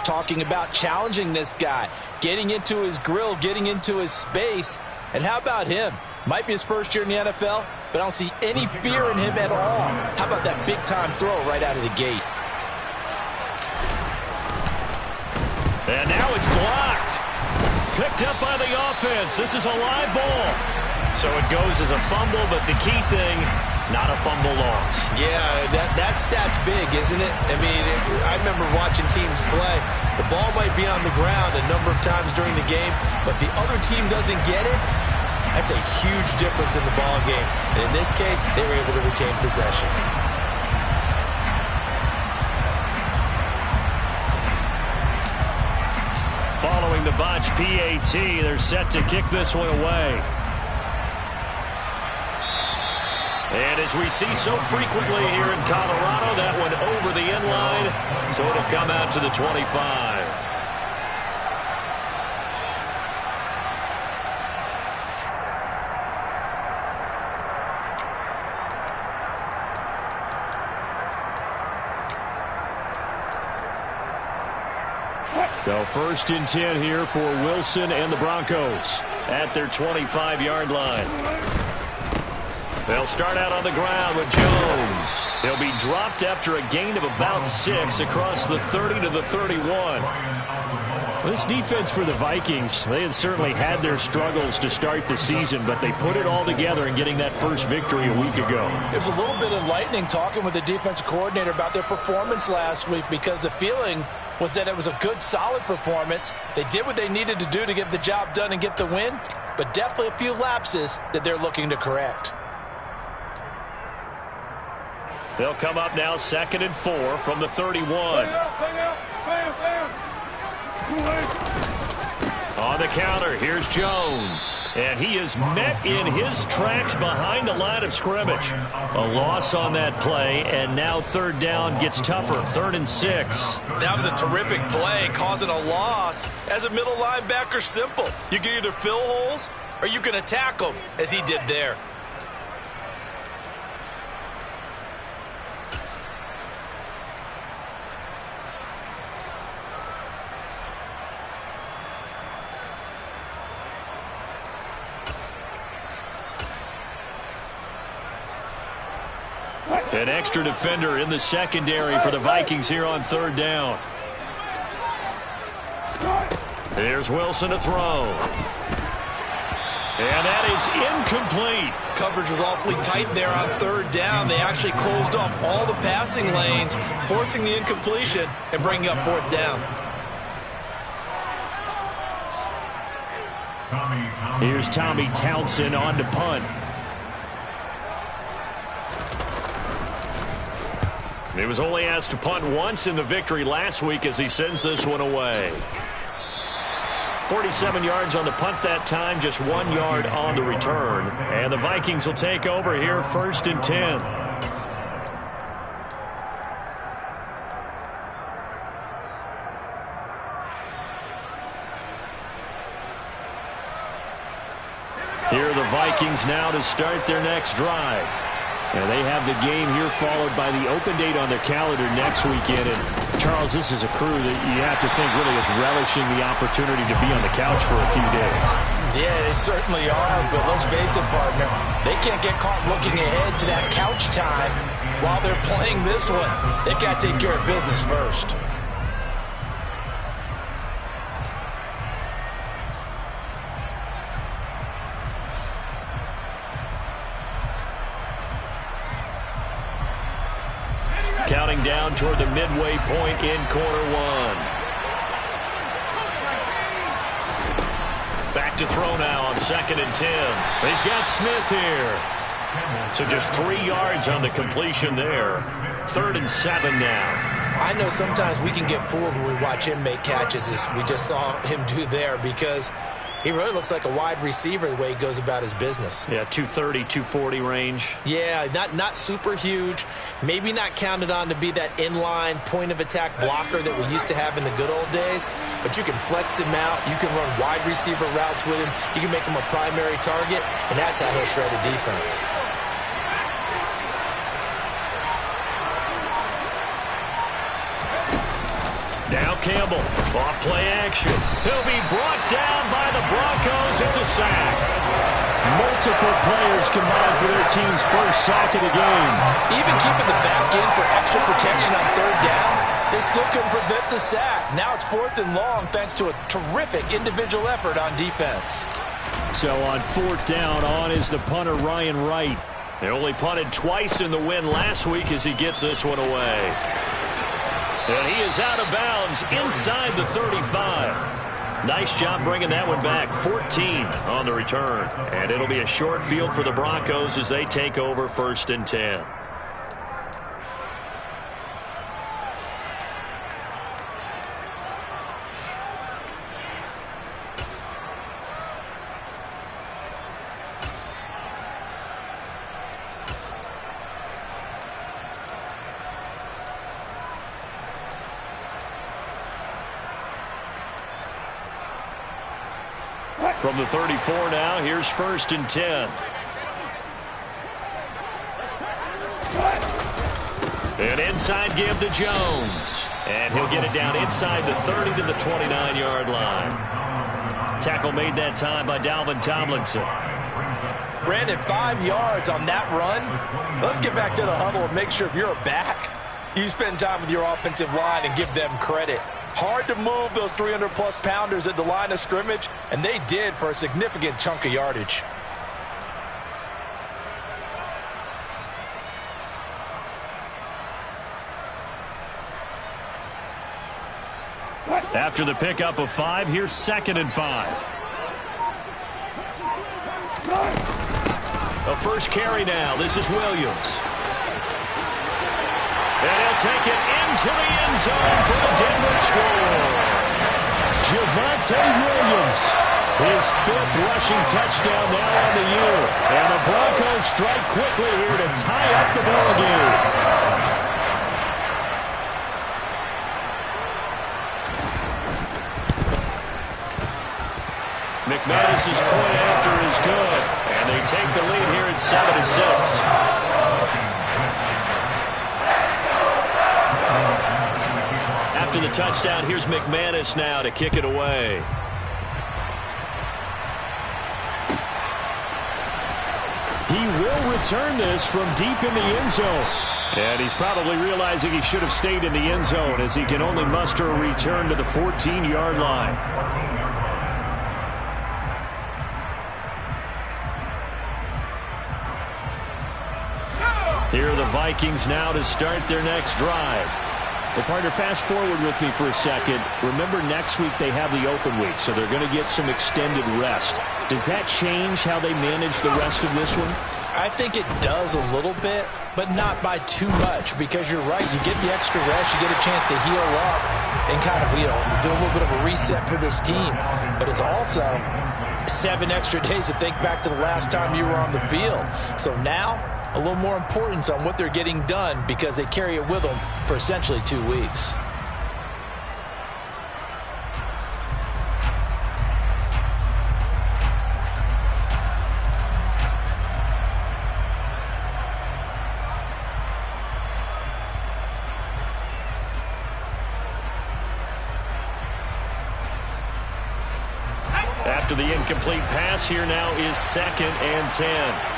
talking about challenging this guy, getting into his grill, getting into his space. And how about him? Might be his first year in the NFL, but I don't see any fear in him at all. How about that big-time throw right out of the gate? And now it's blocked. Picked up by the offense. This is a live ball. So it goes as a fumble, but the key thing, not a fumble loss. Yeah, that stat's big, isn't it? I mean, I remember watching teams play. The ball might be on the ground a number of times during the game, but the other team doesn't get it. That's a huge difference in the ball game. And in this case, they were able to retain possession. Following the botch PAT, they're set to kick this one away. And as we see so frequently here in Colorado, that one over the end line, so it'll come out to the 25. So 1st and 10 here for Wilson and the Broncos at their 25-yard line. They'll start out on the ground with Jones. He'll be dropped after a gain of about 6 across the 30 to the 31. This defense for the Vikings, they had certainly had their struggles to start the season, but they put it all together in getting that first victory a week ago. It was a little bit enlightening talking with the defensive coordinator about their performance last week, because the feeling was that it was a good, solid performance. They did what they needed to do to get the job done and get the win, but definitely a few lapses that they're looking to correct. They'll come up now 2nd and 4 from the 31. On the counter, here's Jones. And he is met in his tracks behind the line of scrimmage. A loss on that play, and now 3rd down gets tougher. 3rd and 6. That was a terrific play, causing a loss. As a middle linebacker, simple. You can either fill holes or you can attack them, as he did there. An extra defender in the secondary for the Vikings here on 3rd down. Here's Wilson to throw. And that is incomplete. Coverage was awfully tight there on 3rd down. They actually closed off all the passing lanes, forcing the incompletion and bringing up 4th down. Here's Tommy Townsend on to punt. He was only asked to punt once in the victory last week as he sends this one away. 47 yards on the punt that time, just 1 yard on the return. And the Vikings will take over here 1st and 10. Here are the Vikings now to start their next drive. And they have the game here followed by the open date on their calendar next weekend. And Charles, this is a crew that you have to think really is relishing the opportunity to be on the couch for a few days. Yeah, they certainly are, but let's face it, partner. They can't get caught looking ahead to that couch time while they're playing this one. They've got to take care of business first. Counting down toward the midway point in quarter 1. Back to throw now on 2nd and 10. He's got Smith here. So just 3 yards on the completion there. 3rd and 7 now. I know sometimes we can get fooled when we watch him make catches, as we just saw him do there, because he really looks like a wide receiver the way he goes about his business. Yeah, 230, 240 range. Yeah, not super huge. Maybe not counted on to be that inline point-of-attack blocker that we used to have in the good old days. But you can flex him out. You can run wide receiver routes with him. You can make him a primary target, and that's how he'll shred a defense. Now Campbell. Off play action. He'll be brought down by the Broncos. It's a sack. Multiple players combined for their team's first sack of the game. Even keeping the back in for extra protection on third down, they still couldn't prevent the sack. Now it's 4th and long thanks to a terrific individual effort on defense. So on 4th down, on is the punter Ryan Wright. They only punted twice in the win last week as he gets this one away. And he is out of bounds inside the 35. Nice job bringing that one back. 14 on the return. And it'll be a short field for the Broncos as they take over 1st and 10. From the 34 now, here's 1st and 10. An inside give to Jones. And he'll get it down inside the 30 to the 29-yard line. Tackle made that time by Dalvin Tomlinson. Brandon, 5 yards on that run. Let's get back to the huddle and make sure if you're a back, you spend time with your offensive line and give them credit. Hard to move those 300-plus pounders at the line of scrimmage, and they did for a significant chunk of yardage. After the pickup of 5, here's 2nd and 5. A first carry now. This is Williams. And he'll take it into the end zone for the Denver score. Javonte Williams, his 5th rushing touchdown now on the year. And the Broncos strike quickly here to tie up the ball game. McManus's point after is good. And they take the lead here at 7-6. After the touchdown, here's McManus now to kick it away. He will return this from deep in the end zone. And he's probably realizing he should have stayed in the end zone as he can only muster a return to the 14-yard line. Here are the Vikings now to start their next drive. Well, partner, fast forward with me for a second. Remember, next week they have the open week, so they're going to get some extended rest. Does that change how they manage the rest of this one? I think it does a little bit, but not by too much, because you're right. You get the extra rest, you get a chance to heal up and kind of, do a little bit of a reset for this team. But it's also 7 extra days to think back to the last time you were on the field. So now, a little more importance on what they're getting done because they carry it with them for essentially 2 weeks. After the incomplete pass, here now is 2nd and 10.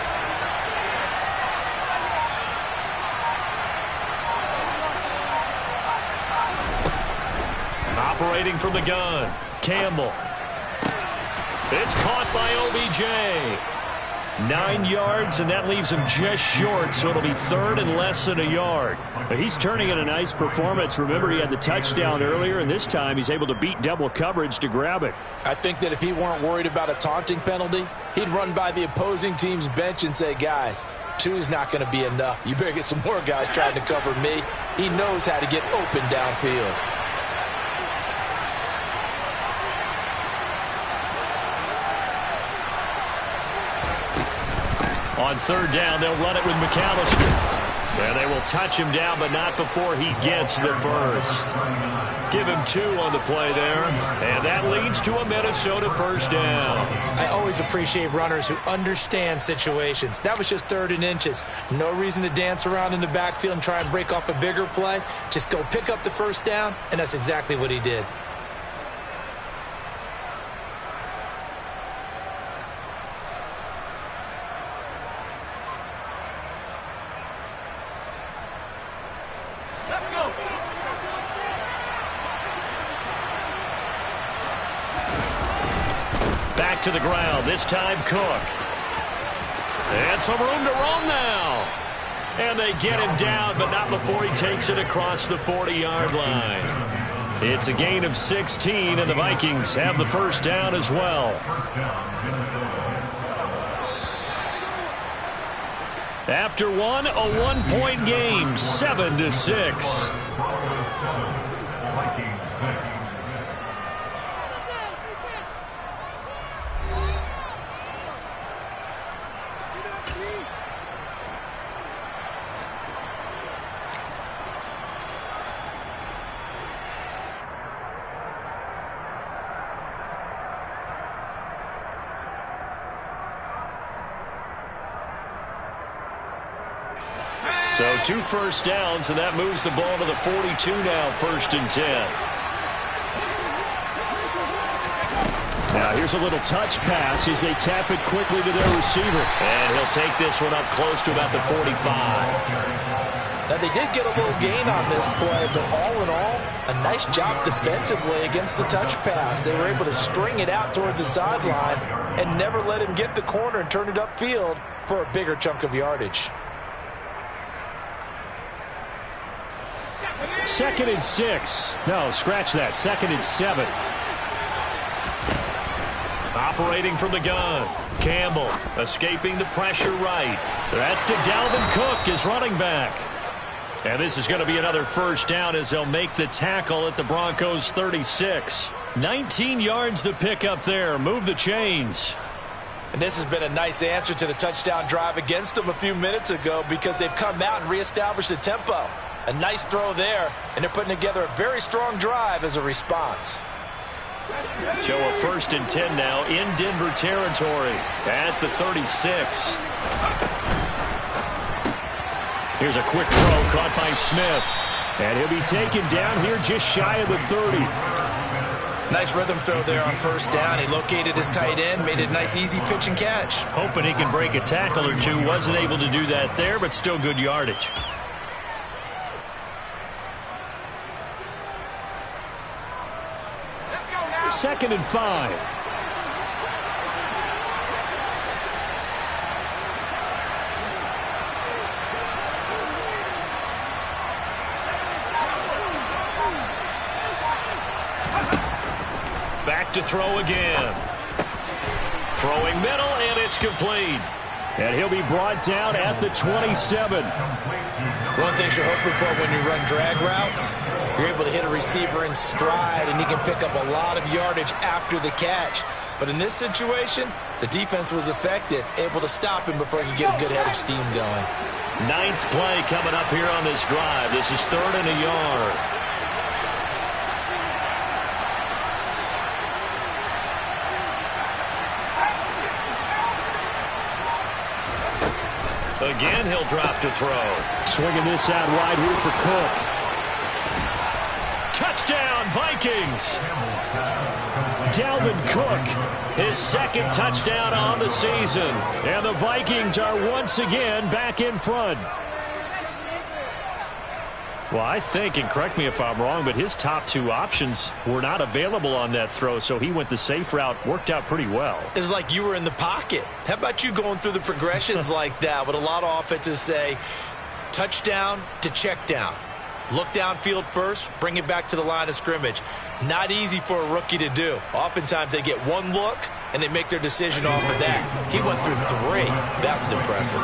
Operating from the gun, Campbell. It's caught by OBJ. 9 yards, and that leaves him just short, so it'll be 3rd and less than a yard. But he's turning in a nice performance. Remember, he had the touchdown earlier, and this time he's able to beat double coverage to grab it. I think that if he weren't worried about a taunting penalty, he'd run by the opposing team's bench and say, guys, 2 is not going to be enough. You better get some more guys trying to cover me. He knows how to get open downfield. On 3rd down, they'll run it with McAllister. And they will touch him down, but not before he gets the first. Give him 2 on the play there. And that leads to a Minnesota first down. I always appreciate runners who understand situations. That was just 3rd and inches. No reason to dance around in the backfield and try and break off a bigger play. Just go pick up the first down, and that's exactly what he did. To the ground, this time Cook. And some room to roam now. And they get him down, but not before he takes it across the 40-yard line. It's a gain of 16, and the Vikings have the first down as well. After one, a 1-point game, 7-6. So 2 first downs, and that moves the ball to the 42 now, 1st and 10. Now here's a little touch pass as they tap it quickly to their receiver. And he'll take this one up close to about the 45. Now, they did get a little gain on this play, but all in all, a nice job defensively against the touch pass. They were able to string it out towards the sideline and never let him get the corner and turn it upfield for a bigger chunk of yardage. 2nd and 6. No, scratch that. 2nd and 7. Operating from the gun. Campbell escaping the pressure right. That's to Dalvin Cook, his running back. And this is going to be another first down as they'll make the tackle at the Broncos 36. 19 yards to pick up there. Move the chains. And this has been a nice answer to the touchdown drive against them a few minutes ago because they've come out and reestablished the tempo. A nice throw there, and they're putting together a very strong drive as a response. So a 1st and 10 now in Denver territory at the 36. Here's a quick throw caught by Smith. And he'll be taken down here just shy of the 30. Nice rhythm throw there on 1st down. He located his tight end, made it a nice easy pitch and catch. Hoping he can break a tackle or two. Wasn't able to do that there, but still good yardage. 2nd and 5. Back to throw again. Throwing middle, and it's complete. And he'll be brought down at the 27. One thing you're hoping for when you run drag routes, you're able to hit a receiver in stride, and he can pick up a lot of yardage after the catch. But in this situation, the defense was effective, able to stop him before he could get a good head of steam going. 9th play coming up here on this drive. This is 3rd and a yard. Again, he'll drop to throw. Swinging this out wide here for Cook. Touchdown, Vikings! Dalvin Cook, his 2nd touchdown on the season. And the Vikings are once again back in front. Well, I think, and correct me if I'm wrong, but his top 2 options were not available on that throw, so he went the safe route. Worked out pretty well. It was like you were in the pocket. How about you going through the progressions like that? What a lot of offenses say, touchdown to check down. Look downfield first, bring it back to the line of scrimmage. Not easy for a rookie to do. Oftentimes they get one look, and they make their decision off of that. He went through 3. That was impressive.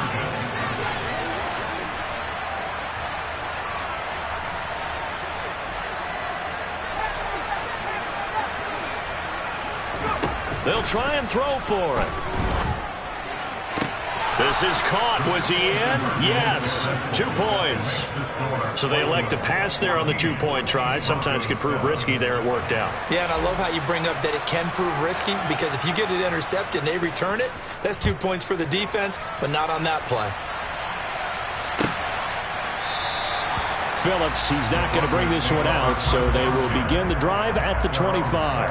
They'll try and throw for it. This is caught. Was he in? Yes. 2 points. So they elect to pass there on the two-point try. Sometimes could prove risky. There it worked out. Yeah, and I love how you bring up that it can prove risky, because if you get it intercepted and they return it, that's 2 points for the defense, but not on that play. Phillips, he's not going to bring this one out, so they will begin the drive at the 25.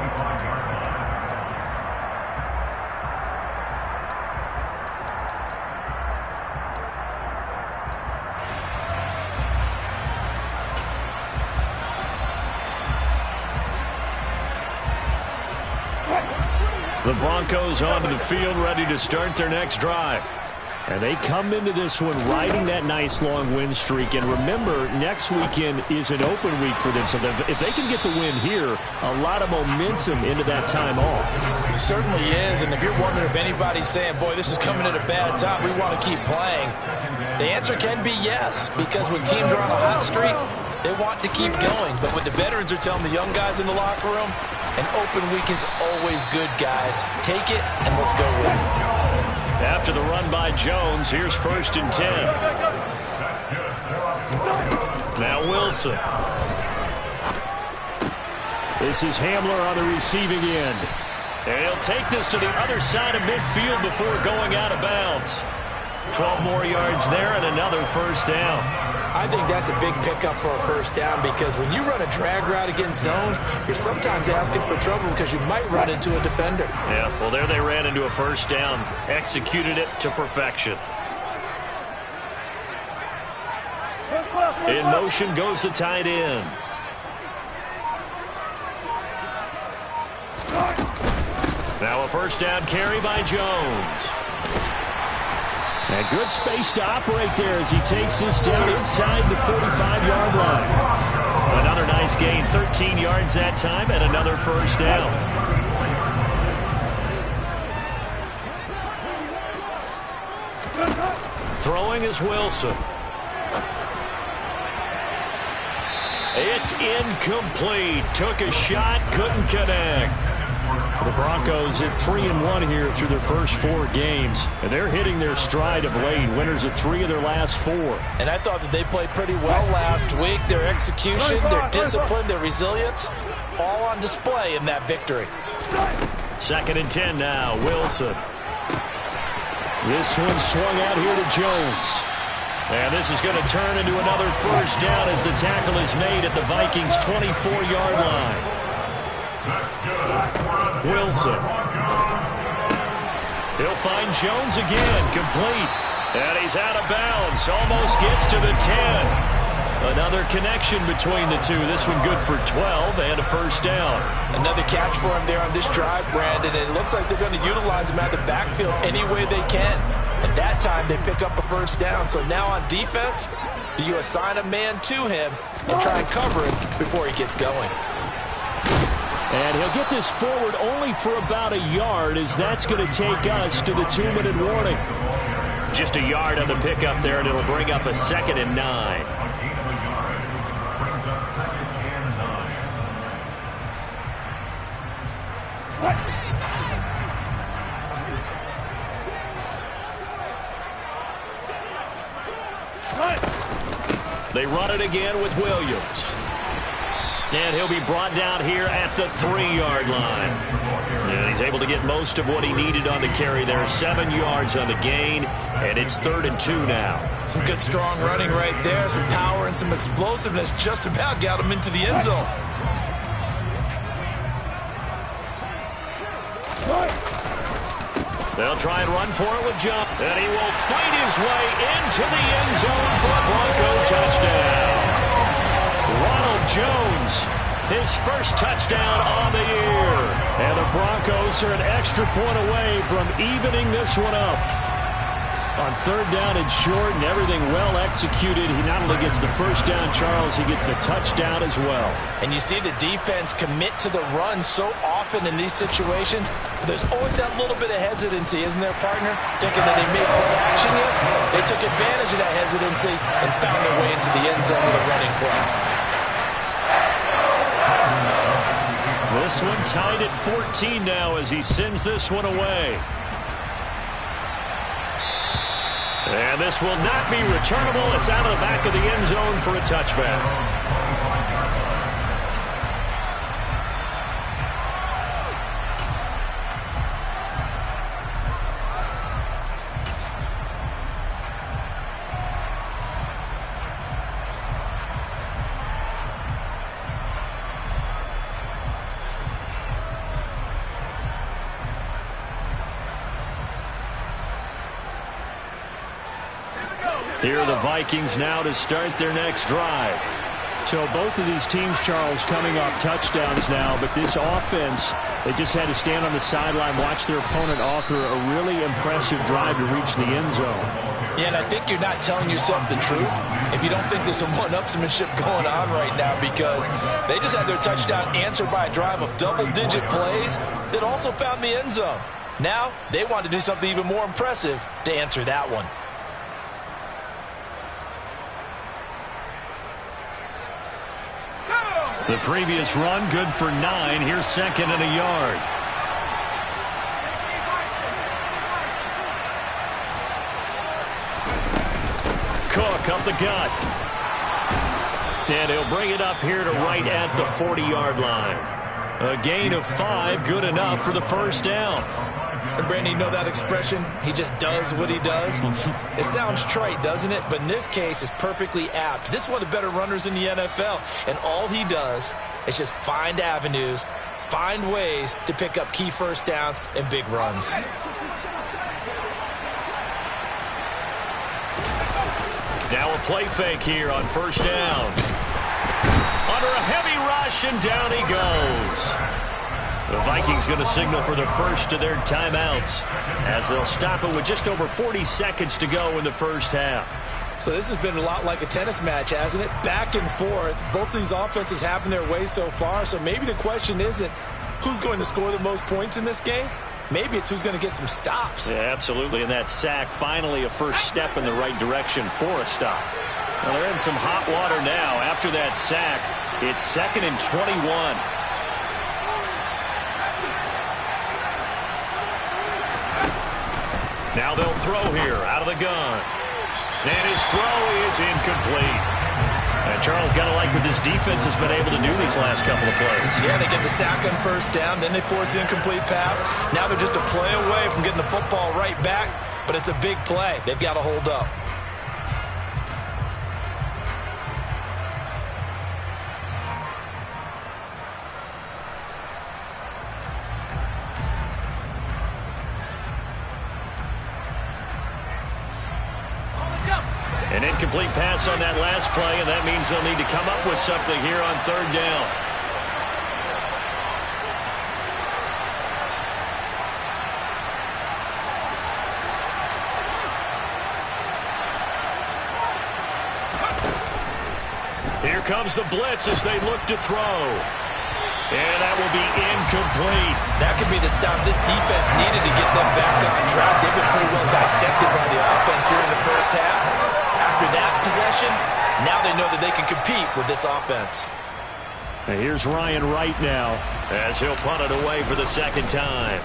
The Broncos onto the field, ready to start their next drive. And they come into this one riding that nice long win streak. And remember, next weekend is an open week for them. So if they can get the win here, a lot of momentum into that time off. It certainly is. And if you're wondering if anybody's saying, boy, this is coming at a bad time, we want to keep playing, the answer can be yes. Because when teams are on a hot streak, they want to keep going. But what the veterans are telling the young guys in the locker room, an open week is always good, guys. Take it, and let's go with it. After the run by Jones, here's 1st and 10. Now Wilson. This is Hamler on the receiving end. And he'll take this to the other side of midfield before going out of bounds. 12 more yards there and another 1st down. I think that's a big pickup for a 1st down, because when you run a drag route against zone, you're sometimes asking for trouble because you might run into a defender. Yeah, well, there they ran into a 1st down. Executed it to perfection. In motion goes the tight end. Now a 1st down carry by Jones. And good space to operate there as he takes this down inside the 45-yard line. Another nice gain, 13 yards that time, and another 1st down. Throwing is Wilson. It's incomplete. Took a shot, couldn't connect. The Broncos at 3-1 here through their first 4 games, and they're hitting their stride of late. Winners of 3 of their last 4. And I thought that they played pretty well last week. Their execution, their discipline, their resilience, all on display in that victory. 2nd and 10 now, Wilson. This one swung out here to Jones. And this is going to turn into another 1st down as the tackle is made at the Vikings' 24-yard line. Wilson. He'll find Jones again, complete. And he's out of bounds, almost gets to the 10. Another connection between the two. This one good for 12 and a 1st down. Another catch for him there on this drive, Brandon. And it looks like they're going to utilize him out of the backfield any way they can. And that time they pick up a 1st down. So now on defense, do you assign a man to him and try and cover him before he gets going? And he'll get this forward only for about a yard, as that's going to take us to the 2-minute warning. Just a yard on the pickup there, and it'll bring up a 2nd and 9. They run it again with Williams. And he'll be brought down here at the 3-yard line. And he's able to get most of what he needed on the carry there. 7 yards on the gain, and it's 3rd and 2 now. Some good strong running right there. Some power and some explosiveness just about got him into the end zone. They'll try and run for it with John. And he will fight his way into the end zone for a Bronco touchdown. Ronald Jones, his 1st touchdown on the year. And the Broncos are an extra point away from evening this one up. On 3rd down and short, and everything well executed. He not only gets the 1st down, Charles, he gets the touchdown as well. And you see the defense commit to the run so often in these situations. There's always that little bit of hesitancy, isn't there, partner? Thinking that they may play action yet. They took advantage of that hesitancy and found their way into the end zone with a running play. This one tied at 14 now as he sends this one away. And this will not be returnable. It's out of the back of the end zone for a touchback. Here are the Vikings now to start their next drive. So both of these teams, Charles, coming off touchdowns now, but this offense, they just had to stand on the sideline, watch their opponent author a really impressive drive to reach the end zone. Yeah, and I think you're not telling yourself the truth if you don't think there's some one-upsmanship going on right now, because they just had their touchdown answered by a drive of double-digit plays that also found the end zone. Now they want to do something even more impressive to answer that one. The previous run, good for 9. Here's second and a yard. Cook up the gut. And he'll bring it up here to right at the 40-yard line. A gain of 5, good enough for the first down. And Brandon, you know that expression? He just does what he does. It sounds trite, doesn't it? But in this case, it's perfectly apt. This is one of the better runners in the NFL. And all he does is just find avenues, find ways to pick up key first downs and big runs. Now a play fake here on first down. Under a heavy rush, and down he goes. The Vikings going to signal for the first of their timeouts as they'll stop it with just over 40 seconds to go in the first half. So this has been a lot like a tennis match, hasn't it? Back and forth. Both of these offenses having their way so far. So maybe the question isn't who's going to score the most points in this game. Maybe it's who's going to get some stops. Yeah, absolutely. And that sack, finally a first step in the right direction for a stop. Well, they're in some hot water now. After that sack, it's 2nd and 21. Now they'll throw here out of the gun. And his throw is incomplete. And Charles, got to like what this defense has been able to do these last couple of plays. Yeah, they get the sack on first down, then they force the incomplete pass. Now they're just a play away from getting the football right back, but it's a big play. They've got to hold up. An incomplete pass on that last play, and that means they'll need to come up with something here on third down. Here comes the blitz as they look to throw. And that will be incomplete. That could be the stop this defense needed to get them back on track. They've been pretty well dissected by the offense here in the first half. After that possession, now they know that they can compete with this offense. And here's Ryan Wright now as he'll punt it away for the second time.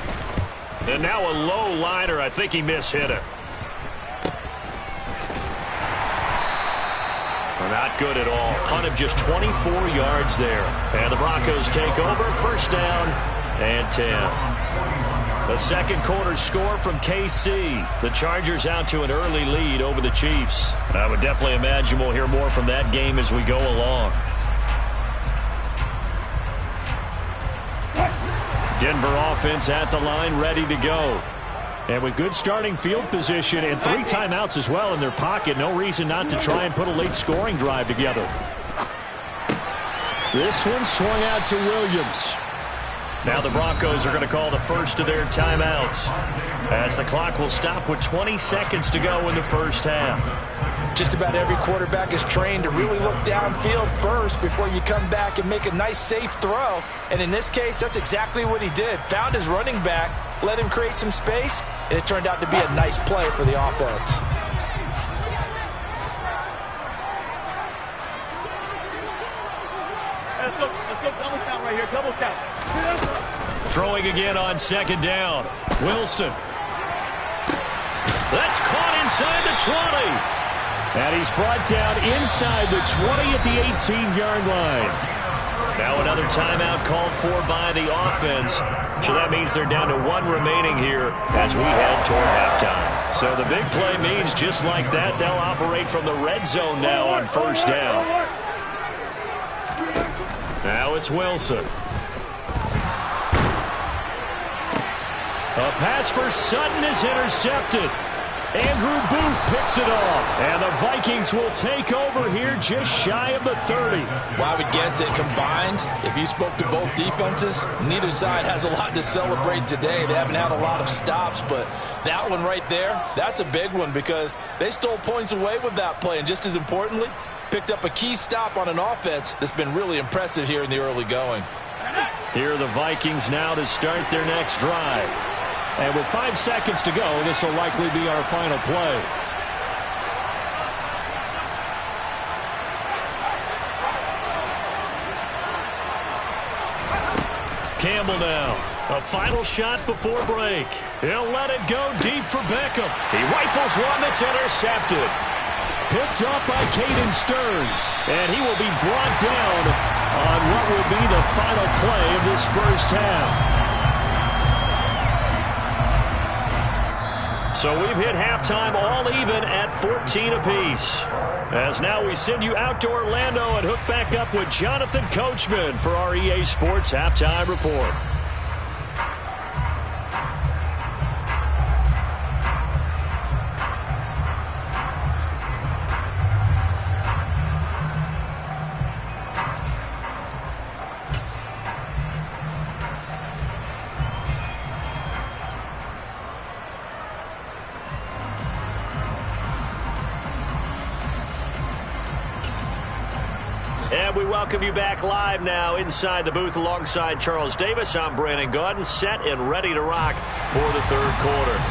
And now a low liner. I think he mishit it. Not good at all. Punt of just 24 yards there. And the Broncos take over. First down and 10. The second quarter score from KC. The Chargers out to an early lead over the Chiefs. I would definitely imagine we'll hear more from that game as we go along. Denver offense at the line, ready to go. And with good starting field position and 3 timeouts as well in their pocket, no reason not to try and put a late scoring drive together. This one swung out to Williams. Now the Broncos are going to call the first of their timeouts as the clock will stop with 20 seconds to go in the first half. Just about every quarterback is trained to really look downfield first before you come back and make a nice, safe throw. And in this case, that's exactly what he did. Found his running back, let him create some space, and it turned out to be a nice play for the offense. Let's go double count right here, double count. Throwing again on second down. Wilson. That's caught inside the 20. And he's brought down inside the 20 at the 18-yard line. Now another timeout called for by the offense. So that means they're down to 1 remaining here as we head toward halftime. So the big play means just like that, they'll operate from the red zone now on first down. Now it's Wilson. A pass for Sutton is intercepted. Andrew Booth picks it off. And the Vikings will take over here just shy of the 30. Well, I would guess that combined, if you spoke to both defenses, neither side has a lot to celebrate today. They haven't had a lot of stops, but that one right there, that's a big one because they stole points away with that play. And just as importantly, picked up a key stop on an offense that's been really impressive here in the early going. Here are the Vikings now to start their next drive. And with 5 seconds to go, this will likely be our final play. Campbell now. A final shot before break. He'll let it go deep for Beckham. He rifles one that's intercepted. Picked up by Caden Stearns. And he will be brought down on what will be the final play of this first half. So we've hit halftime all even at 14 apiece. As now we send you out to Orlando and hook back up with Jonathan Coachman for our EA Sports Halftime Report. And we welcome you back live now inside the booth alongside Charles Davis. I'm Brandon Gaudin, set and ready to rock for the third quarter.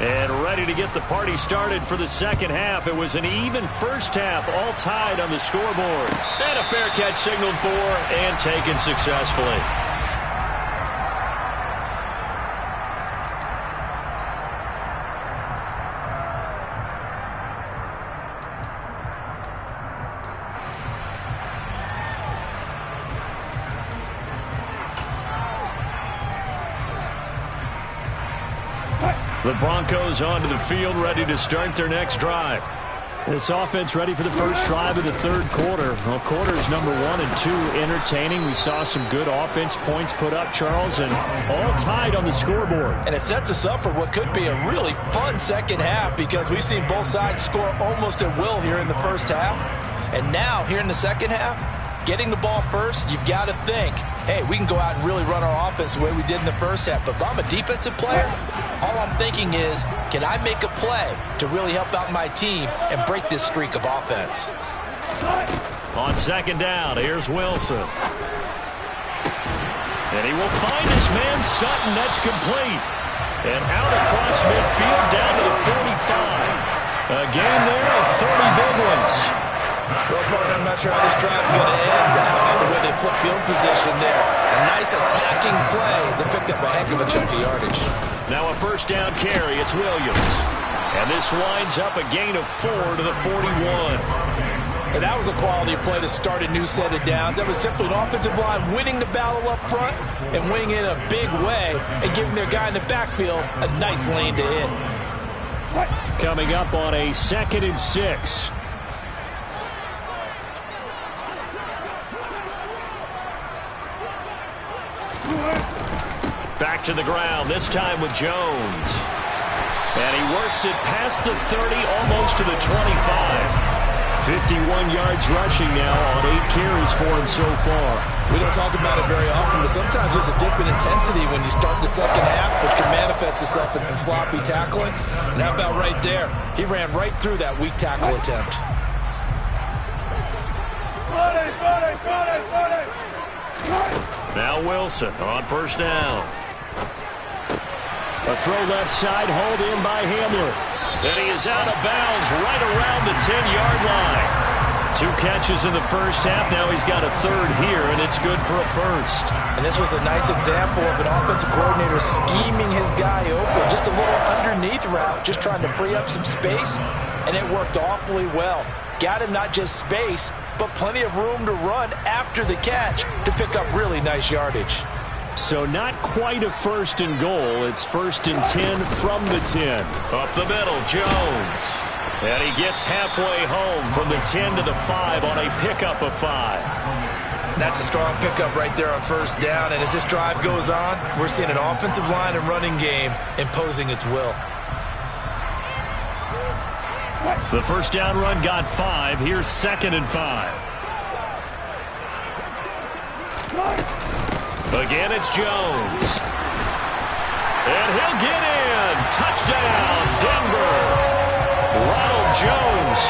And ready to get the party started for the second half. It was an even first half, all tied on the scoreboard. And a fair catch signaled for and taken successfully. The Broncos onto the field, ready to start their next drive. This offense ready for the first drive of the third quarter. Well, quarters number 1 and 2 entertaining. We saw some good offense points put up, Charles, and all tied on the scoreboard. And it sets us up for what could be a really fun second half because we've seen both sides score almost at will here in the first half. And now, here in the second half, getting the ball first, you've got to think, hey, we can go out and really run our offense the way we did in the first half. But if I'm a defensive player, all I'm thinking is, can I make a play to really help out my team and break this streak of offense? On second down, here's Wilson. And he will find his man Sutton. That's complete. And out across midfield down to the 45. A game there of 30 big ones. Well, partner, I'm not sure how this drive's going to end, but how about the way they flip field position there? A nice attacking play that picked up a heck of a chunk of yardage. Now a first down carry. It's Williams. And this winds up a gain of 4 to the 41. And that was a quality play to start a new set of downs. That was simply an offensive line winning the battle up front and winning it in a big way and giving their guy in the backfield a nice lane to hit. Coming up on a 2nd and 6. Back to the ground, this time with Jones. And he works it past the 30, almost to the 25. 51 yards rushing now on 8 carries for him so far. We don't talk about it very often, but sometimes there's a dip in intensity when you start the second half, which can manifest itself in some sloppy tackling. And how about right there? He ran right through that weak tackle attempt. Now Wilson on first down. A throw left side, hauled in by Hamler. And he is out of bounds right around the 10-yard line. 2 catches in the first half. Now he's got a third here, and it's good for a first. And this was a nice example of an offensive coordinator scheming his guy open. Just a little underneath route, just trying to free up some space, and it worked awfully well. Got him not just space, but plenty of room to run after the catch to pick up really nice yardage. So not quite a first and goal. It's 1st and 10 from the 10. Up the middle, Jones. And he gets halfway home from the 10 to the 5 on a pickup of 5. That's a strong pickup right there on first down. And as this drive goes on, we're seeing an offensive line and running game imposing its will. The first down run got 5. Here's 2nd and 5. Again, it's Jones. And he'll get in. Touchdown, Denver. Ronald Jones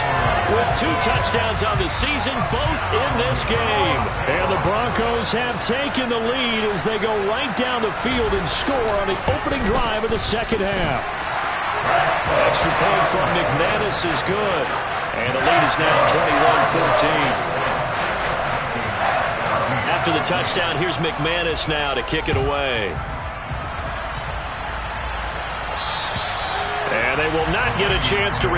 with 2 touchdowns on the season, both in this game. And the Broncos have taken the lead as they go right down the field and score on the opening drive of the second half. Extra point from McManus is good. And the lead is now 21-14. After the touchdown, here's McManus now to kick it away. And they will not get a chance to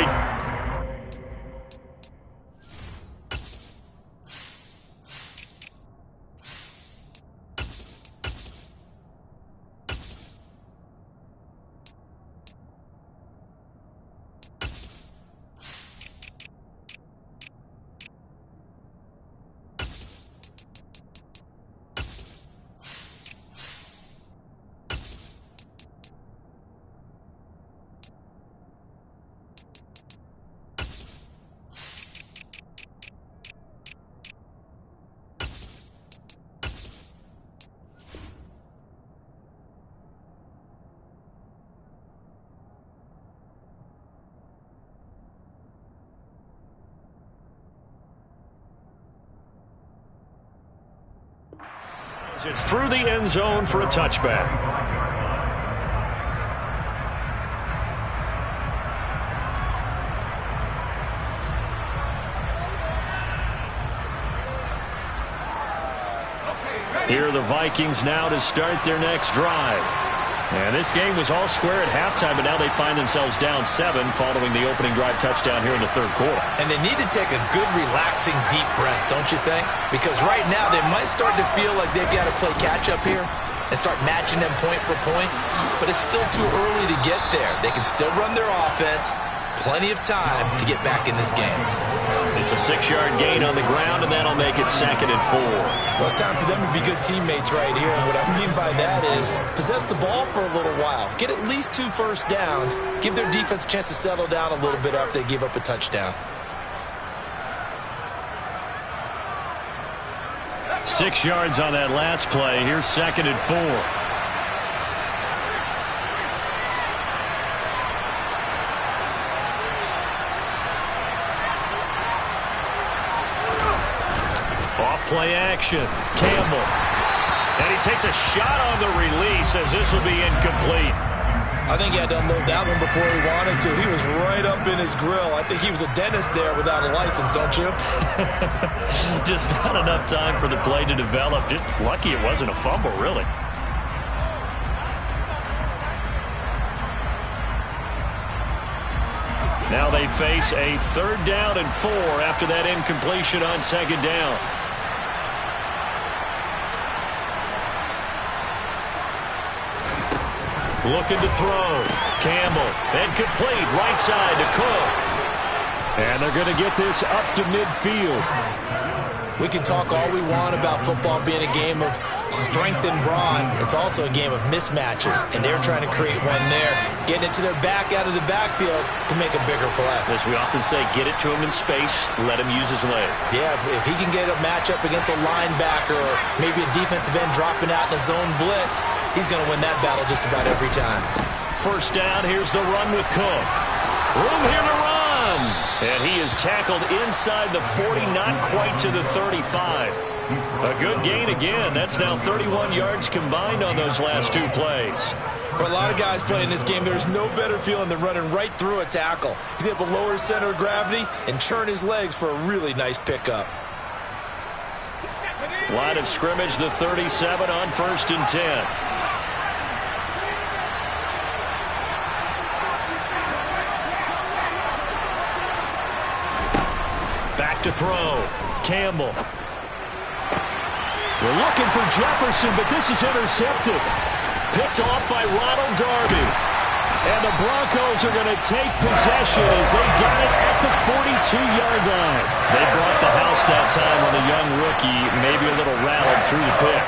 It's through the end zone for a touchback. Here are the Vikings now to start their next drive. And this game was all square at halftime, but now they find themselves down 7 following the opening drive touchdown here in the third quarter. And they need to take a good, relaxing, deep breath, don't you think? Because right now they might start to feel like they've got to play catch-up here and start matching them point for point. But it's still too early to get there. They can still run their offense. Plenty of time to get back in this game. It's a 6-yard gain on the ground, and that'll make it 2nd and 4. Well, it's time for them to be good teammates right here. And what I mean by that is possess the ball for a little while. Get at least 2 first downs. Give their defense a chance to settle down a little bit after they give up a touchdown. 6 yards on that last play. Here's 2nd and 4. Play action. Campbell. And he takes a shot on the release as this will be incomplete. I think he had to unload that one before he wanted to. He was right up in his grill. I think he was a dentist there without a license, don't you? Just not enough time for the play to develop. Just lucky it wasn't a fumble, really. Now they face a 3rd down and 4 after that incompletion on 2nd down. Looking to throw. Campbell. And complete. Right side to Cook. And they're going to get this up to midfield. We can talk all we want about football being a game of strength and brawn. It's also a game of mismatches, and they're trying to create one there, getting it to their back out of the backfield to make a bigger play. As we often say, get it to him in space, let him use his leg. Yeah, if he can get a matchup against a linebacker or maybe a defensive end dropping out in a zone blitz, he's going to win that battle just about every time. First down, here's the run with Cook. Room here to run. And he is tackled inside the 40, not quite to the 35. A good gain again. That's now 31 yards combined on those last two plays. For a lot of guys playing this game, there's no better feeling than running right through a tackle. He's able to lower his center of gravity and churn his legs for a really nice pickup. Line of scrimmage, the 37 on 1st and 10. Back to throw. Campbell. We're looking for Jefferson, but this is intercepted. Picked off by Ronald Darby. And the Broncos are going to take possession as they got it at the 42-yard line. They brought the house that time on the young rookie, maybe a little rattled through the pick.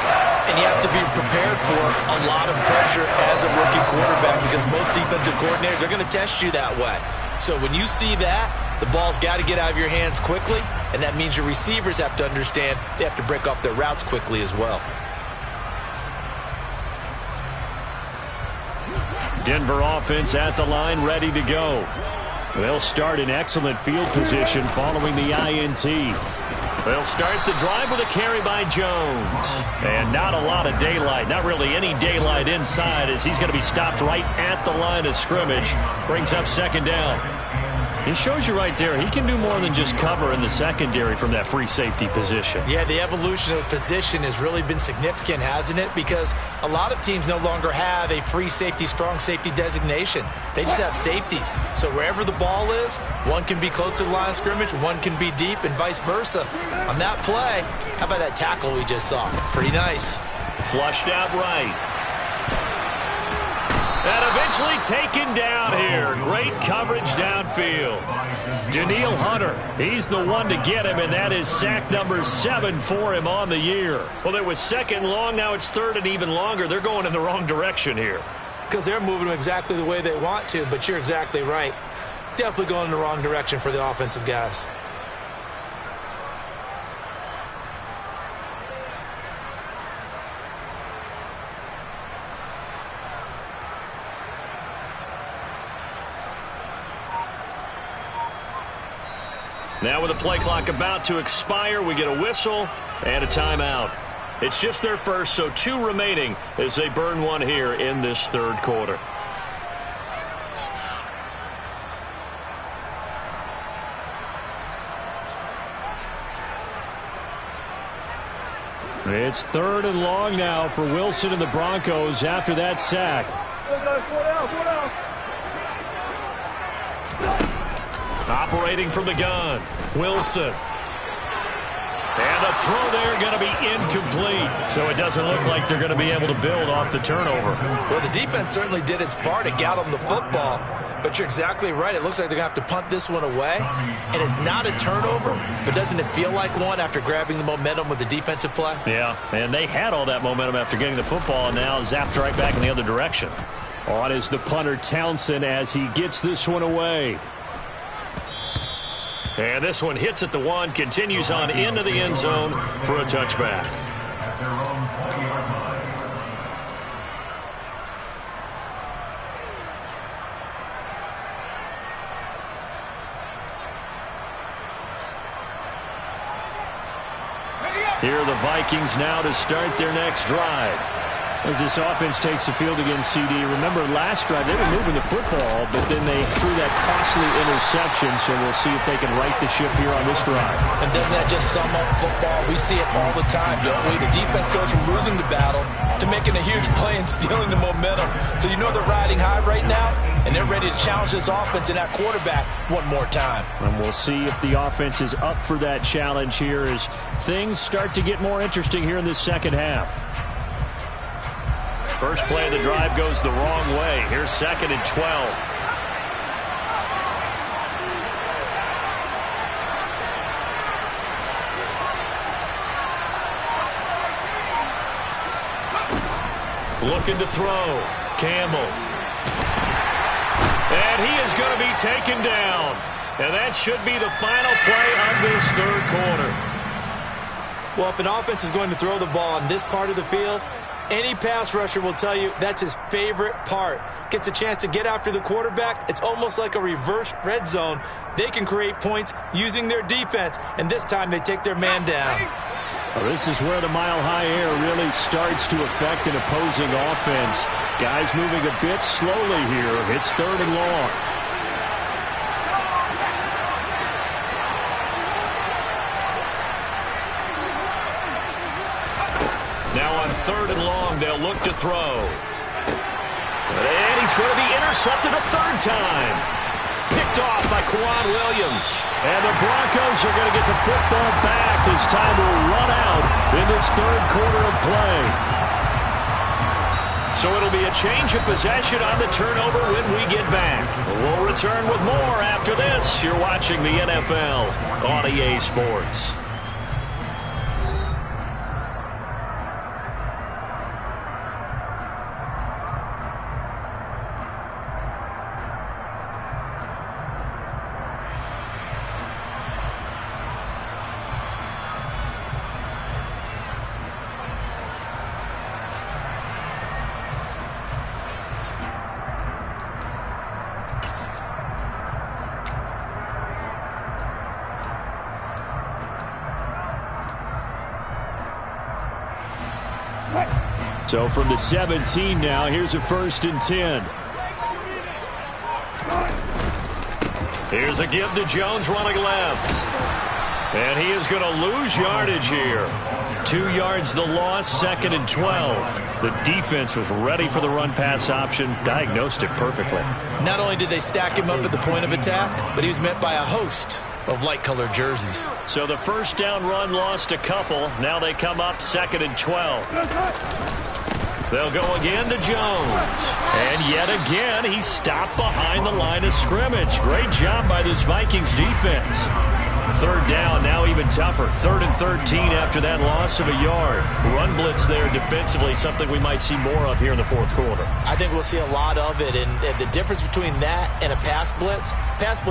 And you have to be prepared for a lot of pressure as a rookie quarterback because most defensive coordinators are going to test you that way. So when you see that, the ball's got to get out of your hands quickly, and that means your receivers have to understand they have to break off their routes quickly as well. Denver offense at the line, ready to go. They'll start in excellent field position following the INT. They'll start the drive with a carry by Jones. And not a lot of daylight, not really any daylight inside as he's going to be stopped right at the line of scrimmage. Brings up 2nd down. He shows you right there, he can do more than just cover in the secondary from that free safety position. Yeah, the evolution of the position has really been significant, hasn't it? Because a lot of teams no longer have a free safety, strong safety designation. They just have safeties. So wherever the ball is, one can be close to the line of scrimmage, one can be deep, and vice versa. On that play, how about that tackle we just saw? Pretty nice. Flushed out right. And eventually taken down here. Great coverage downfield. Daniil Hunter, he's the one to get him, and that is sack number 7 for him on the year. Well, it was 2nd long, now it's 3rd and even longer. They're going in the wrong direction here. Because they're moving them exactly the way they want to, but you're exactly right. Definitely going in the wrong direction for the offensive guys. Now with the play clock about to expire, we get a whistle and a timeout. It's just their first, so 2 remaining as they burn one here in this 3rd quarter. It's 3rd and long now for Wilson and the Broncos after that sack. Operating from the gun, Wilson. And the throw there going to be incomplete. So it doesn't look like they're going to be able to build off the turnover. Well, the defense certainly did its part to get them the football. But you're exactly right. It looks like they're going to have to punt this one away. And it's not a turnover, but doesn't it feel like one after grabbing the momentum with the defensive play? Yeah, and they had all that momentum after getting the football and now zapped right back in the other direction. On is the punter Townsend as he gets this one away. And this one hits at the 1, continues on into the end zone for a touchback. Here are the Vikings now to start their next drive. As this offense takes the field against CD, remember last drive they were moving the football, but then they threw that costly interception, so we'll see if they can right the ship here on this drive. And doesn't that just sum up football? We see it all the time, don't we? The defense goes from losing the battle to making a huge play and stealing the momentum. So you know they're riding high right now, and they're ready to challenge this offense and that quarterback one more time. And we'll see if the offense is up for that challenge here as things start to get more interesting here in this second half. First play of the drive goes the wrong way. Here's 2nd and 12. Looking to throw. Campbell. And he is going to be taken down. And that should be the final play of this 3rd quarter. Well, if an offense is going to throw the ball on this part of the field, any pass rusher will tell you that's his favorite part. Gets a chance to get after the quarterback. It's almost like a reverse red zone. They can create points using their defense, and this time they take their man down. Well, this is where the mile-high air really starts to affect an opposing offense. Guys moving a bit slowly here. It's 3rd and long. Now on 3rd and long, they'll look to throw. And he's going to be intercepted a 3rd time. Picked off by Quan Williams. And the Broncos are going to get the football back as time will run out in this 3rd quarter of play. So it'll be a change of possession on the turnover when we get back. We'll return with more after this. You're watching the NFL on EA Sports. So from the 17 now, here's a 1st and 10. Here's a give to Jones running left. And he is going to lose yardage here. 2 yards the loss, 2nd and 12. The defense was ready for the run-pass option, diagnosed it perfectly. Not only did they stack him up at the point of attack, but he was met by a host of light-colored jerseys. So the 1st down run lost a couple. Now they come up 2nd and 12. They'll go again to Jones. And yet again, he's stopped behind the line of scrimmage. Great job by this Vikings defense. 3rd down, now even tougher. 3rd and 13 after that loss of a yard. Run blitz there defensively, something we might see more of here in the 4th quarter. I think we'll see a lot of it, and the difference between that and a pass blitz,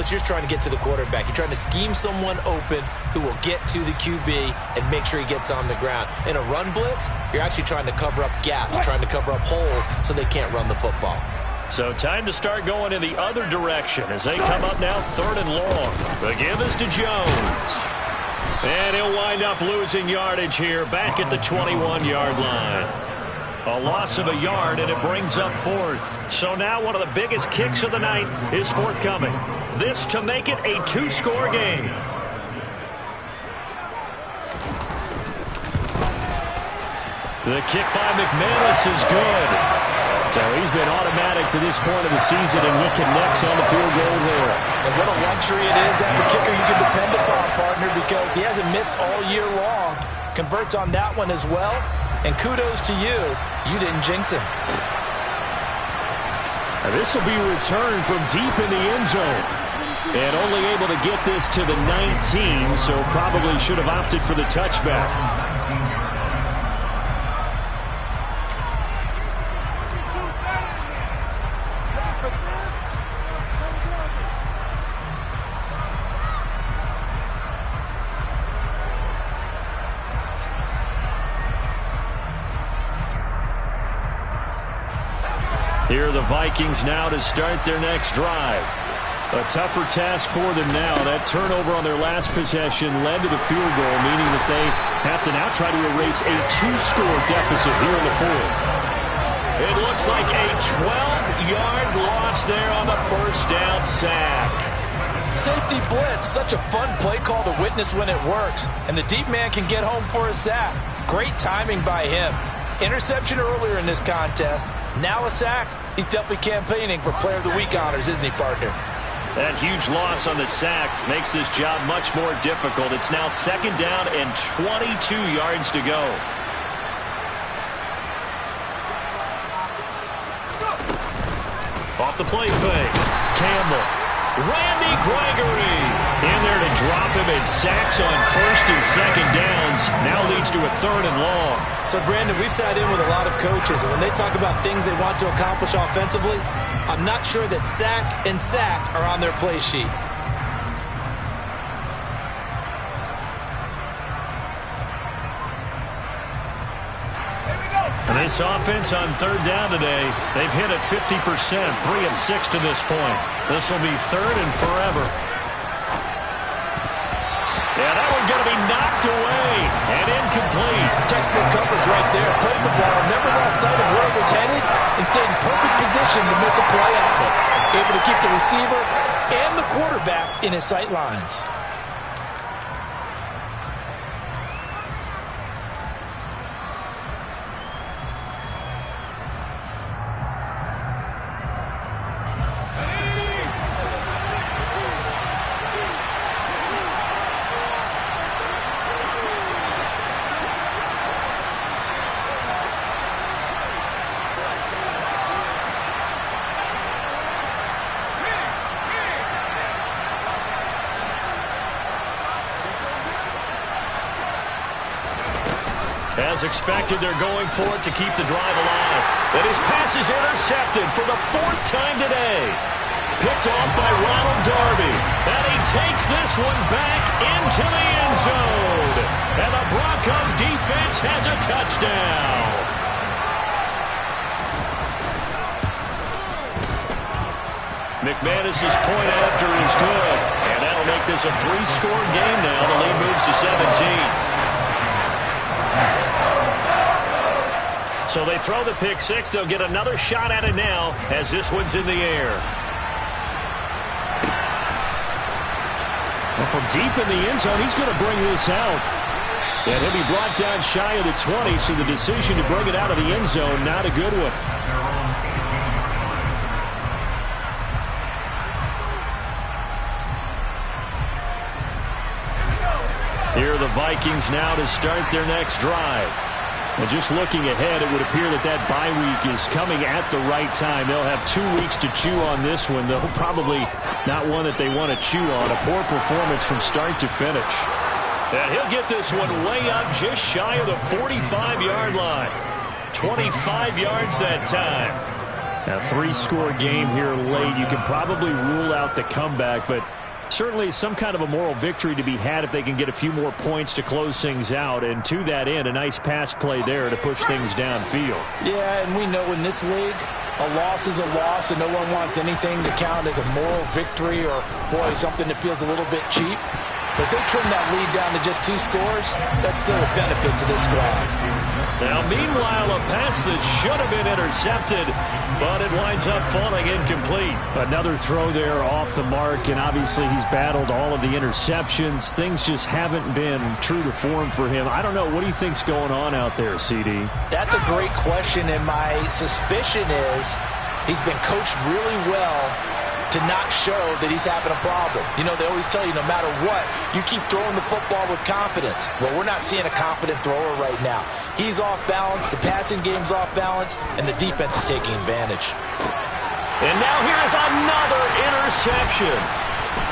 you're trying to get to the quarterback. You're trying to scheme someone open who will get to the QB and make sure he gets on the ground. In a run blitz, you're actually trying to cover up gaps, trying to cover up holes so they can't run the football. So time to start going in the other direction as they come up now 3rd and long. The give is to Jones. And he'll wind up losing yardage here back at the 21-yard line. A loss of a yard, and it brings up 4th. So now one of the biggest kicks of the night is forthcoming. This to make it a 2-score game. The kick by McManus is good. So he's been automatic to this point of the season, and he connects on the field goal there. And what a luxury it is to have a kicker you can depend upon, partner, because he hasn't missed all year long. Converts on that one as well. And kudos to you. You didn't jinx him. Now this will be returned from deep in the end zone. And only able to get this to the 19, so probably should have opted for the touchback. Here are the Vikings now to start their next drive. A tougher task for them now. That turnover on their last possession led to the field goal, meaning that they have to now try to erase a 2-score deficit here in the 4th. It looks like a 12-yard loss there on the 1st down sack. Safety blitz, such a fun play call to witness when it works. And the deep man can get home for a sack. Great timing by him. Interception earlier in this contest. Now a sack. He's definitely campaigning for Player of the Week honors, isn't he, partner? That huge loss on the sack makes this job much more difficult. It's now 2nd down and 22 yards to go. Off the play fake. Campbell. Randy Gregory in there to drop him, and sacks on 1st and 2nd downs. Now leads to a 3rd and long. So, Brandon, we've sat in with a lot of coaches, and when they talk about things they want to accomplish offensively, I'm not sure that sack and sack are on their play sheet. And this offense on 3rd down today, they've hit it 50%, 3 of 6 to this point. This will be 3rd and forever. Yeah, that one going to to be knocked away and incomplete. Textbook coverage right there. Played the ball, never lost sight of where it was headed, and stayed in perfect position to make a play on it. Able to keep the receiver and the quarterback in his sight lines. As expected, they're going for it to keep the drive alive. And his pass is intercepted for the 4th time today. Picked off by Ronald Darby. And he takes this one back into the end zone. And the Bronco defense has a touchdown. McManus's point after is good. And that'll make this a 3-score game now. The lead moves to 17. So they throw the pick six. They'll get another shot at it now as this one's in the air. Well, from deep in the end zone, he's going to bring this out. And he'll be brought down shy of the 20, so the decision to bring it out of the end zone, not a good one. Here are the Vikings now to start their next drive. And just looking ahead, it would appear that that bye week is coming at the right time. They'll have 2 weeks to chew on this one, though probably not one that they want to chew on. A poor performance from start to finish. And he'll get this one way up just shy of the 45-yard line. 25 yards that time. A 3-score game here late. You can probably rule out the comeback, but certainly some kind of a moral victory to be had if they can get a few more points to close things out. And to that end, a nice pass play there to push things downfield. Yeah, and we know in this league, a loss is a loss, and no one wants anything to count as a moral victory or, boy, something that feels a little bit cheap. But if they trim that lead down to just 2 scores, that's still a benefit to this squad. Now, meanwhile, a pass that should have been intercepted, but it winds up falling incomplete. Another throw there off the mark, and obviously he's battled all of the interceptions. Things just haven't been true to form for him. I don't know. What do you think's going on out there, CD? That's a great question, and my suspicion is he's been coached really well to not show that he's having a problem. You know, they always tell you no matter what, you keep throwing the football with confidence. Well, we're not seeing a confident thrower right now. He's off balance, the passing game's off balance, and the defense is taking advantage. And now here's another interception.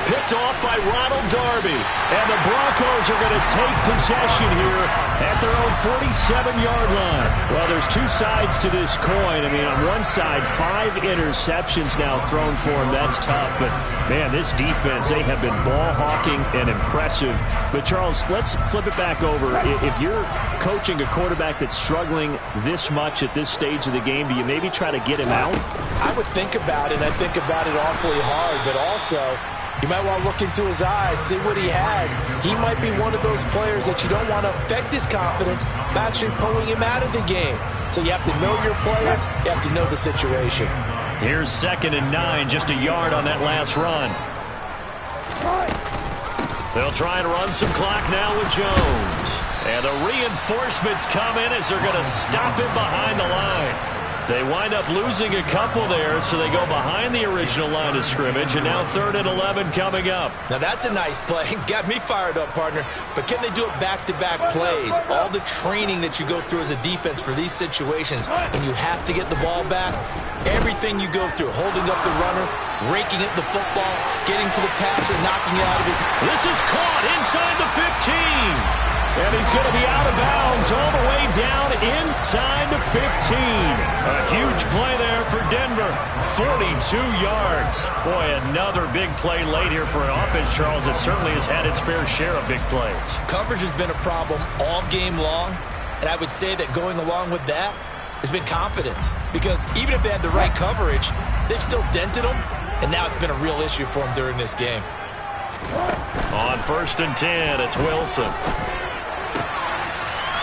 Picked off by Ronald Darby. And the Broncos are going to take possession here at their own 47-yard line. Well, there's 2 sides to this coin. I mean, on one side, 5 interceptions now thrown for him. That's tough. But, man, this defense, they have been ball hawking and impressive. But, Charles, let's flip it back over. If you're coaching a quarterback that's struggling this much at this stage of the game, do you maybe try to get him out? I would think about it. I think about it awfully hard. But also, you might want to look into his eyes, see what he has. He might be one of those players that you don't want to affect his confidence by actually pulling him out of the game. So you have to know your player. You have to know the situation. Here's 2nd and 9, just a yard on that last run. They'll try and run some clock now with Jones. And the reinforcements come in as they're going to stop him behind the line. They wind up losing a couple there, so they go behind the original line of scrimmage, and now 3rd and 11 coming up. Now that's a nice play. Got me fired up, partner. But can they do it back-to-back plays? All the training that you go through as a defense for these situations, when you have to get the ball back, everything you go through, holding up the runner, raking at the football, getting to the passer, knocking it out of his... This is caught inside the 15. And he's going to be out of bounds all the way down inside the 15. A huge play there for Denver. 42 yards. Boy, another big play late here for an offense, Charles, that certainly has had its fair share of big plays. Coverage has been a problem all game long, and I would say that going along with that has been confidence. Because even if they had the right coverage, they've still dented them, and now it's been a real issue for them during this game. On 1st and 10, it's Wilson.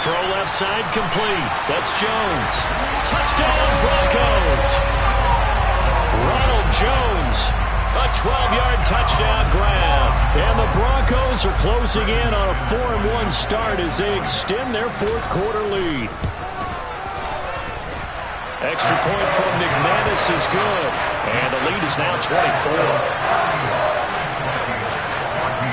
Throw left side complete. That's Jones. Touchdown, Broncos. Ronald Jones, a 12-yard touchdown grab. And the Broncos are closing in on a 4-1 start as they extend their fourth-quarter lead. Extra point from McManus is good. And the lead is now 24.